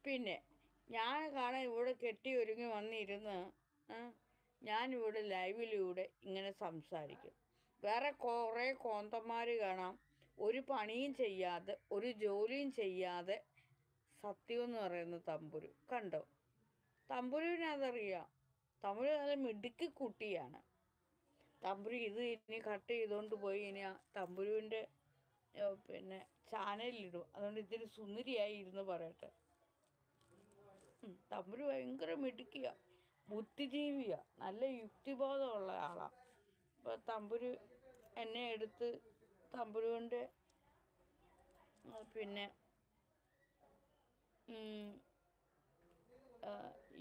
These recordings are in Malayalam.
പിന്നെ ഞാൻ കാണാൻ ഇവിടെ കെട്ടി ഒരുങ്ങി വന്നിരുന്ന് ഞാനിവിടെ ലൈവിലൂടെ ഇങ്ങനെ സംസാരിക്കും. വേറെ കുറേ കോന്തന്മാർ കാണാം ഒരു പണിയും ചെയ്യാതെ ഒരു ജോലിയും ചെയ്യാതെ സത്യമെന്ന് പറയുന്ന തമ്പുരു കണ്ടോ. തമ്പുരുവിനെ അതറിയാം. തമ്പുരു നല്ല മിടുക്കി കുട്ടിയാണ്. തമ്പുരു ഇത് ഇനി കട്ട് ചെയ്തുകൊണ്ട് പോയി ഇനി തമ്പുരുവിൻ്റെ പിന്നെ ചാനലിലിടും. അതുകൊണ്ട് ഇത്തിരി സുന്ദരിയായി ഇരുന്ന് പറയട്ടെ. തമ്പുരു ഭയങ്കര മിടുക്കിയ, ബുദ്ധിജീവിയ, നല്ല യുക്തിബോധമുള്ള ആളാണ്. അപ്പോൾ തമ്പുരു എന്നെ എടുത്ത് തമ്പുരുവിൻ്റെ പിന്നെ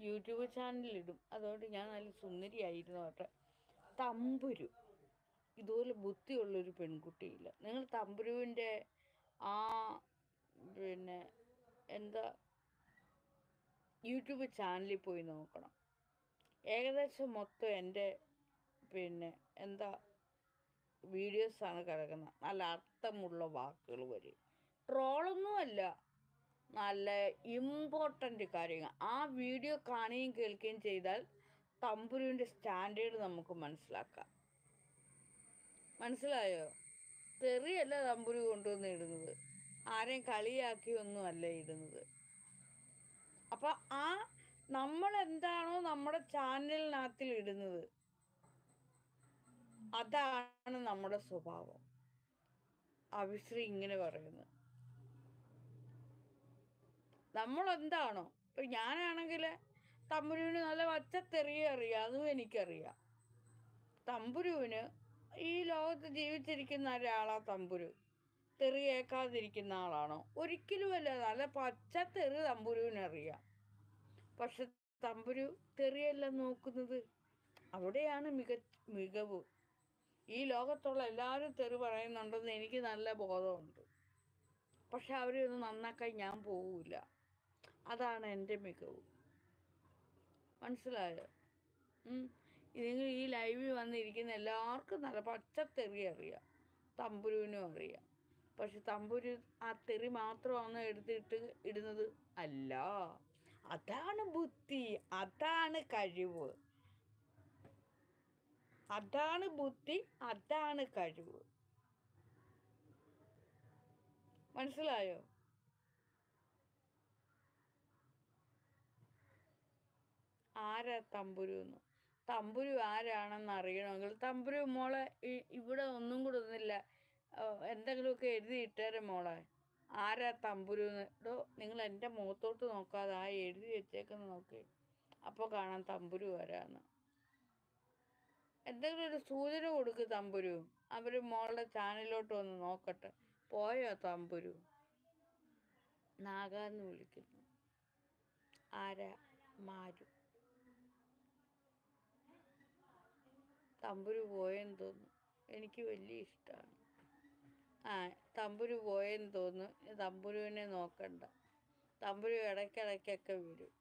യൂട്യൂബ് ചാനലിലിടും. അതുകൊണ്ട് ഞാൻ നല്ല സുന്ദരിയായിരുന്നു കേട്ടോ. തമ്പുരു ഇതുപോലെ ബുദ്ധിയുള്ളൊരു പെൺകുട്ടിയില്ല. നിങ്ങൾ തമ്പുരുവിൻ്റെ ആ പിന്നെ എന്താ യൂട്യൂബ് ചാനലിൽ പോയി നോക്കണം. ഏകദേശം മൊത്തം എൻ്റെ പിന്നെ എന്താ വീഡിയോസാണ് കിടക്കുന്നത്. നല്ല അർത്ഥമുള്ള വാക്കുകൾ വരും. ട്രോളൊന്നുമല്ല, നല്ല ഇമ്പോർട്ടൻ്റ് കാര്യങ്ങൾ. ആ വീഡിയോ കാണുകയും കേൾക്കുകയും ചെയ്താൽ തമ്പുരുവിൻ്റെ സ്റ്റാൻഡേർഡ് നമുക്ക് മനസ്സിലാക്കാം. മനസ്സിലായോ? തെറിയല്ല തമ്പുരു കൊണ്ടുവന്ന് ഇടുന്നത്, ആരെയും കളിയാക്കിയൊന്നും അല്ല ഇടുന്നത്. അപ്പം നമ്മൾ എന്താണോ നമ്മുടെ ചാനലിനകത്തിൽ ഇടുന്നത് അതാണ് നമ്മുടെ സ്വഭാവം. അഭിശ്രീ ഇങ്ങനെ പറയുന്നത് നമ്മളെന്താണോ. ഇപ്പം ഞാനാണെങ്കിൽ തമ്പുരുവിന് നല്ല വച്ചത്തെറിയ അറിയാം, അതും എനിക്കറിയാം. തമ്പുരുവിന് ഈ ലോകത്ത് ജീവിച്ചിരിക്കുന്ന ഒരാളാ തമ്പുരു. തെറി കേൾക്കാതിരിക്കുന്ന ആളാണോ? ഒരിക്കലുമല്ല. നല്ല പച്ചത്തെറി തമ്പുരുവിനറിയാം. പക്ഷെ തമ്പുരു തെറിയല്ല നോക്കുന്നത്. അവിടെയാണ് മികവ്. ഈ ലോകത്തുള്ള എല്ലാവരും തെറി പറയുന്നുണ്ടെന്ന് എനിക്ക് നല്ല ബോധമുണ്ട്. പക്ഷെ അവരൊന്ന് നന്നാക്കാൻ ഞാൻ പോവില്ല. അതാണ് എൻ്റെ മികവ്. മനസ്സിലായോ? നിങ്ങൾ ഈ ലൈവിൽ വന്നിരിക്കുന്ന എല്ലാവർക്കും നല്ല പച്ചത്തെറി അറിയാം, തമ്പുരുവിനും അറിയാം. പക്ഷെ തമ്പുരു ആ തെറി മാത്രമാണ് എടുത്തിട്ട് ഇടുന്നത് അല്ല. അതാണ് ബുദ്ധി, അതാണ് കഴിവ്, അതാണ് ബുദ്ധി, അതാണ് കഴിവ്. മനസ്സിലായോ? ആരാ തമ്പുരു എന്ന്? തമ്പുരു ആരാണെന്ന് അറിയണമെങ്കിൽ തമ്പുരു മോളെ ഇവിടെ ഒന്നും കൂടെ ഒന്നുമില്ല, എന്തെങ്കിലുമൊക്കെ എഴുതിയിട്ടേരെ മോളെ. ആരാ തമ്പുരു എന്ന്? നിങ്ങൾ എൻ്റെ മുഖത്തോട്ട് നോക്കാതെ ആ എഴുതി വെച്ചേക്കുന്ന നോക്കി, അപ്പോൾ കാണാം തമ്പുരു വരാന്ന്. എന്തെങ്കിലും ഒരു സൂചന കൊടുക്ക് തമ്പുരു. അവർ മോളുടെ ചാനലിലോട്ട് വന്ന് നോക്കട്ടെ. പോയോ തമ്പുരു? നാഗാന്ന് വിളിക്കുന്നു. ആരാ? മാരു. തമ്പുരു പോയെന്ന് തോന്നുന്നു. എനിക്ക് വലിയ ഇഷ്ടമാണ്. തമ്പുരു പോയെന്ന് തോന്നുന്നു. തമ്പുരുവിനെ നോക്കണ്ട. തമ്പുരു ഇടയ്ക്കിടയ്ക്കൊക്കെ വരും.